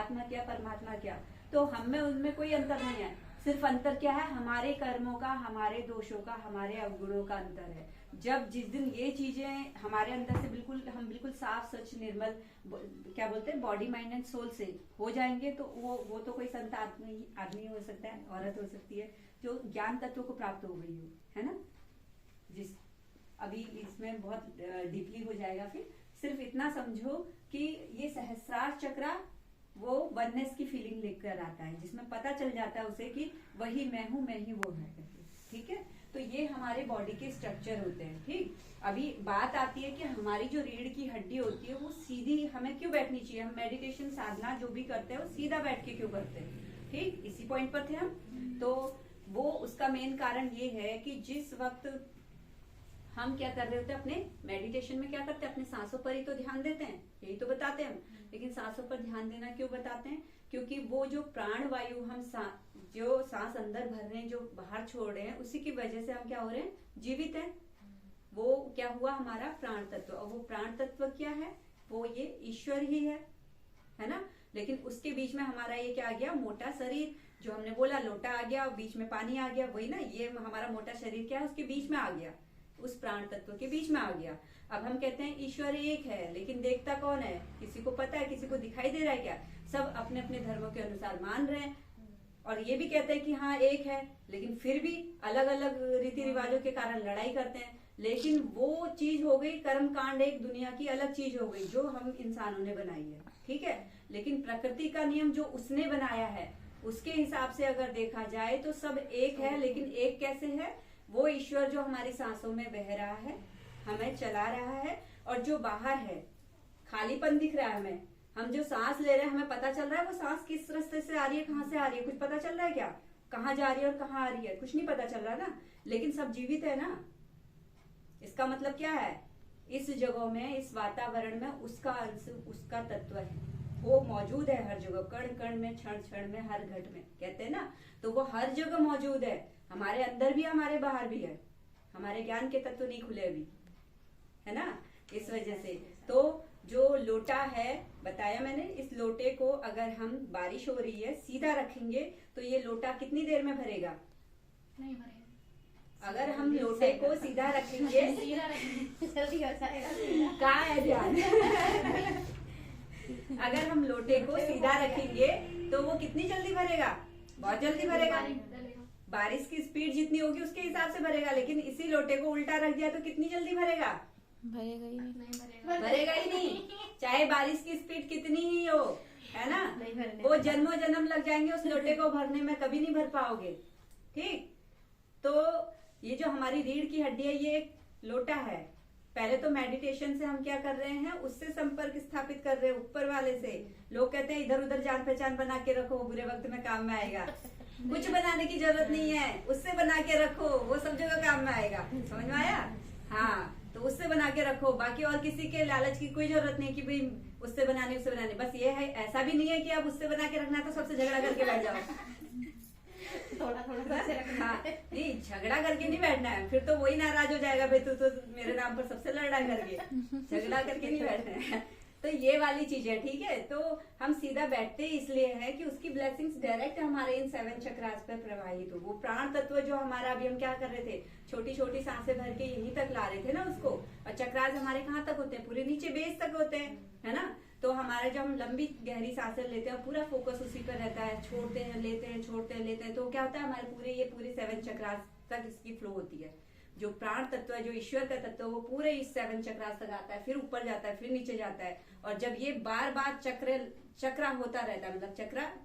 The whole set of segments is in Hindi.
आत्मा क्या परमात्मा क्या, तो हम में उनमें कोई अंतर नहीं है। सिर्फ अंतर क्या है, हमारे कर्मों का, हमारे दोषों का, हमारे अवगुणों का अंतर है। जब जिस दिन ये चीजें हमारे अंदर से बिल्कुल, हम बिल्कुल साफ सच निर्मल, क्या बोलते हैं, बॉडी माइंड एंड सोल से हो जाएंगे, तो वो तो कोई संत आदमी हो सकता है, औरत हो सकती है, जो ज्ञान तत्व को प्राप्त हो गई हो, है ना। जिस अभी इसमें बहुत डीपली हो जाएगा, फिर सिर्फ इतना समझो कि ये सहस्रार चक्रा वो वननेस की फीलिंग लेकर आता है, जिसमें पता चल जाता है उसे कि वही मैं हूं, मैं ही वो है। ठीक है, तो ये हमारे बॉडी के स्ट्रक्चर होते हैं। ठीक, अभी बात आती है कि हमारी जो रीढ़ की हड्डी होती है वो सीधी हमें क्यों बैठनी चाहिए। हम मेडिटेशन साधना जो भी करते हैं वो सीधा बैठ के क्यों करते हैं। ठीक, इसी पॉइंट पर थे हम। तो वो उसका मेन कारण ये है कि जिस वक्त हम क्या कर रहे होते हैं, अपने मेडिटेशन में क्या करते हैं, अपने सांसों पर ही तो ध्यान देते हैं, यही तो बताते हैं हम। लेकिन सांसों पर ध्यान देना क्यों बताते हैं, क्योंकि वो जो प्राण वायु हम जो सांस अंदर भर रहे हैं, जो बाहर छोड़ रहे हैं, उसी की वजह से हम क्या हो रहे हैं, जीवित हैं। वो क्या हुआ, हमारा प्राण तत्व। और वो प्राण तत्व क्या है, वो ये ईश्वर ही है ना। लेकिन उसके बीच में हमारा ये क्या आ गया, मोटा शरीर, जो हमने बोला लोटा आ गया और बीच में पानी आ गया, वही ना, ये हमारा मोटा शरीर क्या है, उसके बीच में आ गया, उस प्राण तत्व के बीच में आ गया। अब हम कहते हैं ईश्वर एक है, लेकिन देखता कौन है, किसी को पता है, किसी को दिखाई दे रहा है क्या। सब अपने अपने धर्मों के अनुसार मान रहे हैं, और ये भी कहते हैं कि हाँ एक है, लेकिन फिर भी अलग अलग रीति रिवाजों के कारण लड़ाई करते हैं। लेकिन वो चीज हो गई कर्म कांड, एक दुनिया की अलग चीज हो गई जो हम इंसानों ने बनाई है। ठीक है, लेकिन प्रकृति का नियम जो उसने बनाया है, उसके हिसाब से अगर देखा जाए तो सब एक है। लेकिन एक कैसे है, वो ईश्वर जो हमारी सांसों में बह रहा है, हमें चला रहा है, और जो बाहर है खालीपन दिख रहा है हमें, हम जो सांस ले रहे हैं हमें पता चल रहा है वो सांस किस रास्ते से आ रही है, कहाँ से आ रही है, कुछ पता चल रहा है क्या, कहाँ जा रही है और कहाँ आ रही है, कुछ नहीं पता चल रहा ना। लेकिन सब जीवित है ना। इसका मतलब क्या है, इस जगह में, इस वातावरण में उसका अंश, उसका तत्व है, वो मौजूद है हर जगह, कण कण में, क्षण क्षण में, हर घट में, कहते हैं ना। तो वो हर जगह मौजूद है, हमारे अंदर भी, हमारे बाहर भी है। हमारे ज्ञान के तत्व नहीं खुले अभी, है ना। इस वजह से तो जो लोटा है, बताया मैंने, इस लोटे को अगर हम, बारिश हो रही है, सीधा रखेंगे तो ये लोटा कितनी देर में भरेगा, नहीं भरेगा। अगर हम लोटे को सीधा रखेंगे जल्दी हो जाएगा। कहाँ है ध्यान अगर हम लोटे को सीधा रखेंगे तो वो कितनी जल्दी भरेगा, बहुत जल्दी भरेगा। बारिश की स्पीड जितनी होगी उसके हिसाब से भरेगा। लेकिन इसी लोटे को उल्टा रख दिया तो कितनी जल्दी भरेगा, भरेगा ही नहीं, भरेगा ही नहीं, चाहे बारिश की स्पीड कितनी ही हो, है ना। वो जन्मों जन्म लग जाएंगे उस लोटे को भरने में, कभी नहीं भर पाओगे। ठीक, तो ये जो हमारी रीढ़ की हड्डी है, ये एक लोटा है। पहले तो मेडिटेशन से हम क्या कर रहे हैं, उससे संपर्क स्थापित कर रहे हैं, ऊपर वाले से। लोग कहते हैं इधर उधर जान पहचान बना के रखो, बुरे वक्त में काम में आएगा। कुछ बनाने की जरूरत नहीं है, उससे बना के रखो, वो सब जगह काम में आएगा। समझ में आया, हाँ। तो उससे बना के रखो, बाकी और किसी के लालच की कोई जरूरत नहीं कि भाई उससे बनाने, उससे बनाने। बस ये है, ऐसा भी नहीं है कि आप उससे बना के रखना तो सबसे झगड़ा करके बैठ जाओ थोड़ा थोड़ा हाँ, नहीं, झगड़ा करके नहीं बैठना है, फिर तो वही नाराज हो जाएगा, भाई तू तो मेरे नाम पर सबसे लड़ा करके, झगड़ा करके नहीं बैठना है। तो ये वाली चीज है। ठीक है, तो हम सीधा बैठते इसलिए है कि उसकी ब्लेसिंग्स डायरेक्ट हमारे इन 7 चक्रास पर प्रवाहित हो। वो प्राण तत्व जो हमारा, अभी हम क्या कर रहे थे, छोटी छोटी सांसें भर के यहीं तक ला रहे थे ना उसको। और चक्रास हमारे कहाँ तक होते हैं, पूरे नीचे बेस तक होते हैं, है ना। तो हमारा जब हम लंबी गहरी सांसें लेते हैं, पूरा फोकस उसी पर रहता है, छोड़ते हैं, लेते हैं, छोड़ते हैं, लेते हैं, तो क्या होता है, हमारे पूरे 7 चक्रास तक इसकी फ्लो होती है। जो प्राण तत्व है, जो ईश्वर का तत्व है, वो पूरे इस 7 चक्रास तक आता है, फिर ऊपर जाता है, फिर नीचे जाता है। और जब ये बार बार चक्र होता रहता है, मतलब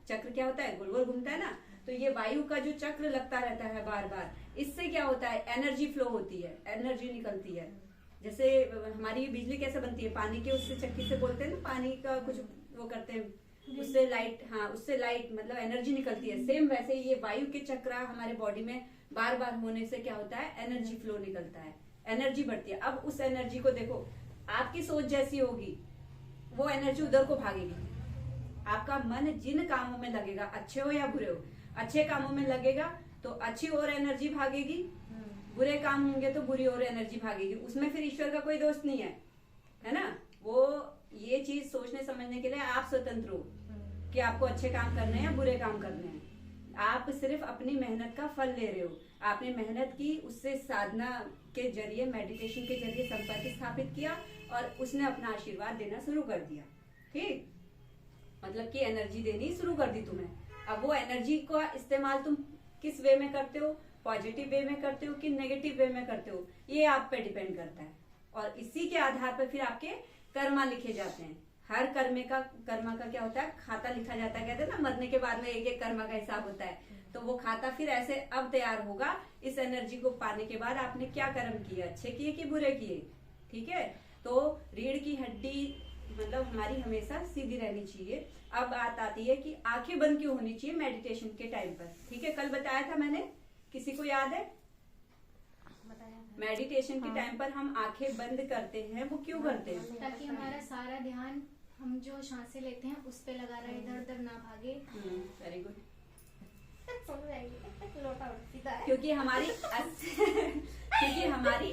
चक्र क्या होता है, गोल गोल घूमता है ना, तो ये वायु का जो चक्र लगता रहता है बार बार, इससे क्या होता है, एनर्जी फ्लो होती है, एनर्जी निकलती है। जैसे हमारी बिजली कैसे बनती है, पानी के उससे चक्की से बोलते हैं ना, पानी का कुछ वो करते हैं, उससे लाइट, हाँ, उससे लाइट मतलब एनर्जी निकलती है। सेम वैसे ये वायु के चक्र हमारे बॉडी में बार बार होने से क्या होता है, एनर्जी फ्लो निकलता है, एनर्जी बढ़ती है। अब उस एनर्जी को देखो, आपकी सोच जैसी होगी वो एनर्जी उधर को भागेगी। आपका मन जिन कामों में लगेगा, अच्छे हो या बुरे हो, अच्छे कामों में लगेगा तो अच्छी और एनर्जी भागेगी, बुरे काम होंगे तो बुरी और एनर्जी भागेगी। उसमें फिर ईश्वर का कोई दोष नहीं है ना। वो ये चीज सोचने समझने के लिए आप स्वतंत्र हो कि आपको अच्छे काम करने हैं या बुरे काम करने हैं। आप सिर्फ अपनी मेहनत का फल ले रहे हो। आपने मेहनत की, उससे साधना के जरिए, मेडिटेशन के जरिए संपर्क स्थापित किया और उसने अपना आशीर्वाद देना शुरू कर दिया। ठीक, मतलब कि एनर्जी देनी शुरू कर दी तुम्हें। अब वो एनर्जी का इस्तेमाल तुम किस वे में करते हो, पॉजिटिव वे में करते हो कि नेगेटिव वे में करते हो, ये आप पे डिपेंड करता है। और इसी के आधार पर फिर आपके कर्मा लिखे जाते हैं। हर कर्मा का क्या होता है, खाता लिखा जाता है। कहते हैं ना, मरने के बाद में एक एक कर्मा का हिसाब होता है। तो वो खाता फिर ऐसे अब तैयार होगा इस एनर्जी को पाने के बाद आपने क्या कर्म किए, अच्छे किए कि बुरे किए। ठीक है, तो रीढ़ की हड्डी मतलब हमारी हमेशा सीधी रहनी चाहिए। अब बात आती है कि आंखें बंद क्यों होनी चाहिए मेडिटेशन के टाइम पर। ठीक है, कल बताया था मैंने, किसी को याद है? मेडिटेशन के टाइम पर हम आंखें बंद करते हैं, वो क्यों करते हैं? ताकि हमारा सारा ध्यान हम जो सांसें लेते हैं उस पे लगा रहे, इधर उधर ना भागे। Very good. लोटा सीधा है। क्योंकि हमारी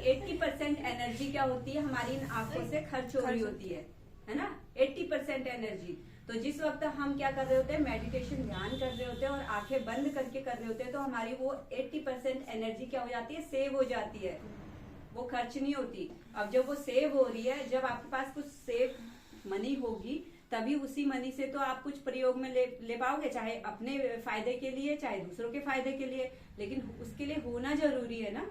80% एनर्जी क्या होती है, हमारी इन आंखों से खर्च हो रही होती है ना, 80% एनर्जी। तो जिस वक्त हम क्या कर रहे होते हैं, मेडिटेशन ध्यान कर रहे होते हैं और आंखें बंद करके कर रहे होते हैं, तो हमारी वो 80% एनर्जी क्या हो जाती है, सेव हो जाती है, वो खर्च नहीं होती। अब जब वो सेव हो रही है, जब आपके पास कुछ सेव मनी होगी, तभी उसी मनी से तो आप कुछ प्रयोग में ले पाओगे, चाहे अपने फायदे के लिए चाहे दूसरों के फायदे के लिए, लेकिन उसके लिए होना जरूरी है ना।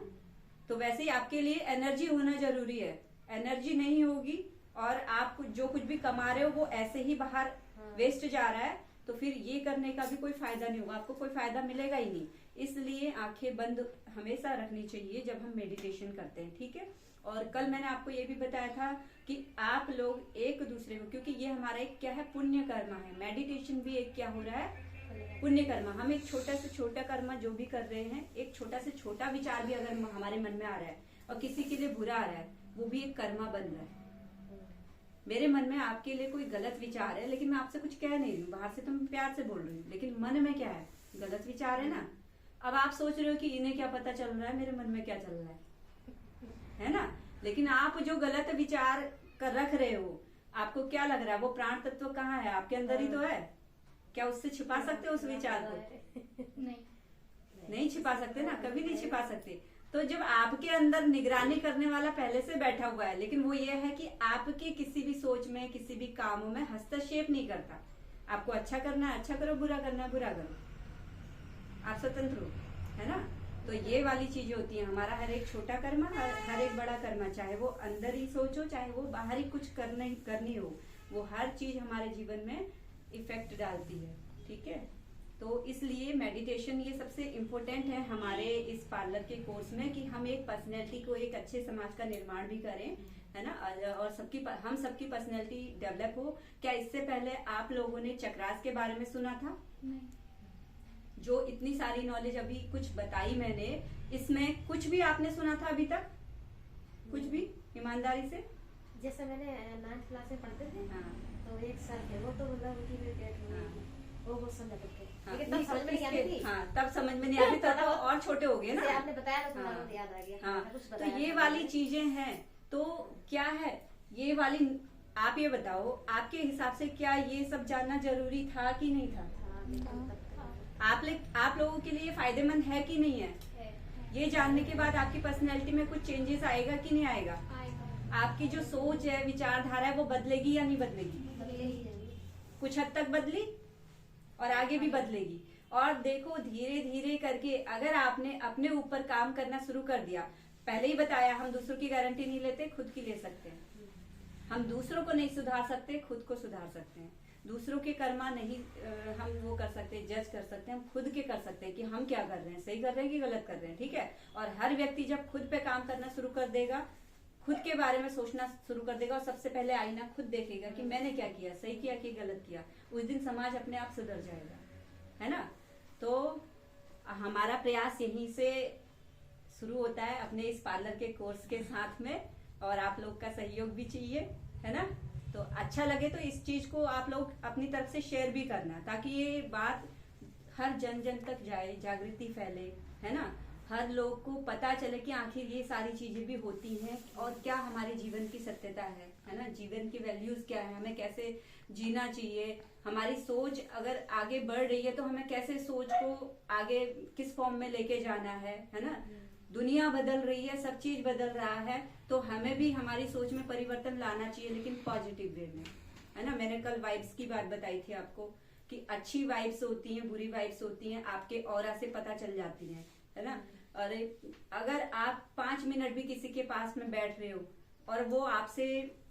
तो वैसे ही आपके लिए एनर्जी होना जरूरी है। एनर्जी नहीं होगी और आप जो कुछ भी कमा रहे हो वो ऐसे ही बाहर वेस्ट जा रहा है, तो फिर ये करने का भी कोई फायदा नहीं होगा, आपको कोई फायदा मिलेगा ही नहीं। इसलिए आंखें बंद हमेशा रखनी चाहिए जब हम मेडिटेशन करते हैं। ठीक है, और कल मैंने आपको ये भी बताया था कि आप लोग एक दूसरे को, क्योंकि ये हमारा एक क्या है, पुण्य कर्मा है। मेडिटेशन भी एक क्या हो रहा है, पुण्य कर्मा। हम एक छोटा से छोटा कर्मा जो भी कर रहे हैं, एक छोटा से छोटा विचार भी अगर हमारे मन में आ रहा है और किसी के लिए बुरा आ रहा है, वो भी एक कर्मा बन रहा है। मेरे मन में आपके लिए कोई गलत विचार है, लेकिन मैं आपसे कुछ कह नहीं रही हूँ, बाहर से तो मैं प्यार से बोल रही हूँ, लेकिन मन में क्या है, गलत विचार है ना। अब आप सोच रहे हो कि इन्हें क्या पता चल रहा है मेरे मन में क्या चल रहा है ना। लेकिन आप जो गलत विचार कर रख रहे हो, आपको क्या लग रहा है, वो प्राण तत्व कहाँ है, आपके अंदर ही तो है। क्या उससे छिपा सकते हो उस विचार को? नहीं छिपा सकते ना, कभी नहीं छिपा सकते। तो जब आपके अंदर निगरानी करने वाला पहले से बैठा हुआ है, लेकिन वो ये है कि आपके किसी भी सोच में, किसी भी कामों में हस्तक्षेप नहीं करता। आपको अच्छा करना है अच्छा करो, बुरा करना है बुरा करो, आप स्वतंत्र हो, है ना। तो ये वाली चीजें होती है। हमारा हर एक छोटा कर्मा, हर एक बड़ा कर्मा, चाहे वो अंदर ही सोचो चाहे वो बाहर ही कुछ करनी हो, वो हर चीज हमारे जीवन में इफेक्ट डालती है। ठीक है, तो इसलिए मेडिटेशन ये सबसे इम्पोर्टेंट है हमारे इस पार्लर के कोर्स में, कि हम एक पर्सनैलिटी को, एक अच्छे समाज का निर्माण भी करें, है ना, और हम सबकी पर्सनैलिटी डेवलप हो। क्या इससे पहले आप लोगों ने चक्रास के बारे में सुना था? नहीं। जो इतनी सारी नॉलेज अभी कुछ बताई मैंने, इसमें कुछ भी आपने सुना था अभी तक? कुछ भी ईमानदारी से? जैसे मैंने 9th क्लास में पढ़ते थे, हाँ। तो एक साल के वो तो मतलब उनकी भी डेट हुई, वो समझ थे, हाँ, लेकिन तब समझ में नहीं आती थी। हाँ, तब समझ में नहीं आती, तब तो और छोटे हो गए ना। जैसे आपने बताया तो थोड़ा हाँ, बहुत याद आ गया। हाँ, कुछ तो बताया ये था वाली मैंने। चीजें हैं। तो क्या है ये वाली, आप ये बताओ आपके हिसाब से क्या ये सब जानना जरूरी था कि नहीं था? हाँ, बिल्कुल, तब तो। आप लोगों के लिए फायदेमंद है कि नहीं है? ये जानने के बाद आपकी पर्सनैलिटी में कुछ चेंजेस आएगा कि नहीं आएगा? आपकी जो सोच है, विचारधारा है, वो बदलेगी या नहीं बदलेगी? कुछ हद तक बदली और आगे भी बदलेगी। और देखो धीरे धीरे करके अगर आपने अपने ऊपर काम करना शुरू कर दिया, पहले ही बताया हम दूसरों की गारंटी नहीं लेते, खुद की ले सकते हैं। हम दूसरों को नहीं सुधार सकते, खुद को सुधार सकते हैं। दूसरों के कर्मा नहीं हम वो कर सकते, जज कर सकते हैं, हम खुद के कर सकते हैं कि हम क्या कर रहे हैं, सही कर रहे हैं कि गलत कर रहे हैं। ठीक है, और हर व्यक्ति जब खुद पे काम करना शुरू कर देगा, खुद के बारे में सोचना शुरू कर देगा और सबसे पहले आईना खुद देखेगा कि मैंने क्या किया, सही किया कि गलत किया, उस दिन समाज अपने आप सुधर जाएगा, है ना। तो हमारा प्रयास यहीं से शुरू होता है अपने इस पार्लर के कोर्स के साथ में, और आप लोग का सहयोग भी चाहिए, है ना। तो अच्छा लगे तो इस चीज को आप लोग अपनी तरफ से शेयर भी करना, ताकि ये बात हर जन जन तक जाए, जागृति फैले, है ना। हर लोग को पता चले कि आखिर ये सारी चीजें भी होती हैं और क्या हमारे जीवन की सत्यता है। है ना, जीवन की वैल्यूज क्या है, हमें कैसे जीना चाहिए, हमारी सोच अगर आगे बढ़ रही है तो हमें कैसे सोच को आगे किस फॉर्म में लेके जाना है ना। दुनिया बदल रही है, सब चीज बदल रहा है, तो हमें भी हमारी सोच में परिवर्तन लाना चाहिए, लेकिन पॉजिटिव वे में, है ना। मैंने कल वाइब्स की बात बताई थी आपको कि अच्छी वाइब्स होती हैं, बुरी वाइब्स होती हैं, आपके ऑरा से पता चल जाती हैं, है ना। और अगर आप 5 मिनट भी किसी के पास में बैठ रहे हो और वो आपसे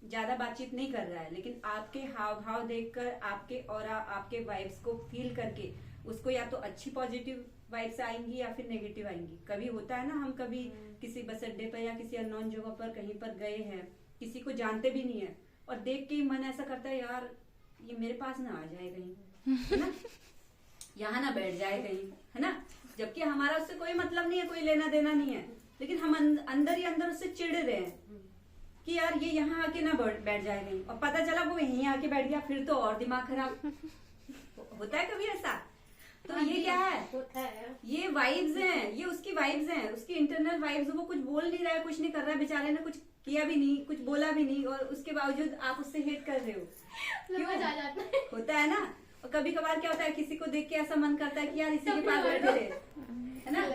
ज्यादा बातचीत नहीं कर रहा है, लेकिन आपके हाव भाव देखकर, आपके ऑरा, आपके वाइब्स को फील करके उसको या तो अच्छी पॉजिटिव वाइब्स आएंगी या फिर नेगेटिव आएंगी। कभी होता है ना, हम कभी किसी बस अड्डे पर या किसी अननोन जगह पर कहीं पर गए हैं, किसी को जानते भी नहीं है, और देख के ही मन ऐसा करता है यार ये मेरे पास ना आ जाए कहीं, है ना, यहाँ ना बैठ जाए कहीं, है ना, जबकि हमारा उससे कोई मतलब नहीं है, कोई लेना देना नहीं है, लेकिन हम अंदर ही अंदर उससे चिढ़ रहे हैं कि यार ये यहाँ आके ना बैठ जाए कहीं, और पता चला वो यहीं आके बैठ गया, फिर तो और दिमाग खराब। होता है कभी ऐसा? तो ये क्या है? होता है। ये वाइब्स हैं, ये उसकी वाइब्स हैं, उसकी इंटरनल वाइब्स। वो कुछ बोल नहीं रहा है, कुछ नहीं कर रहा है, बेचारे ने कुछ किया भी नहीं, कुछ बोला भी नहीं, और उसके बावजूद आप उससे हेट कर रहे हो। क्यों? समझ आ जाता है। होता है ना। और कभी कभार क्या होता है, किसी को देख के ऐसा मन करता है कि यार इसी के पास बैठे रहे, है ना,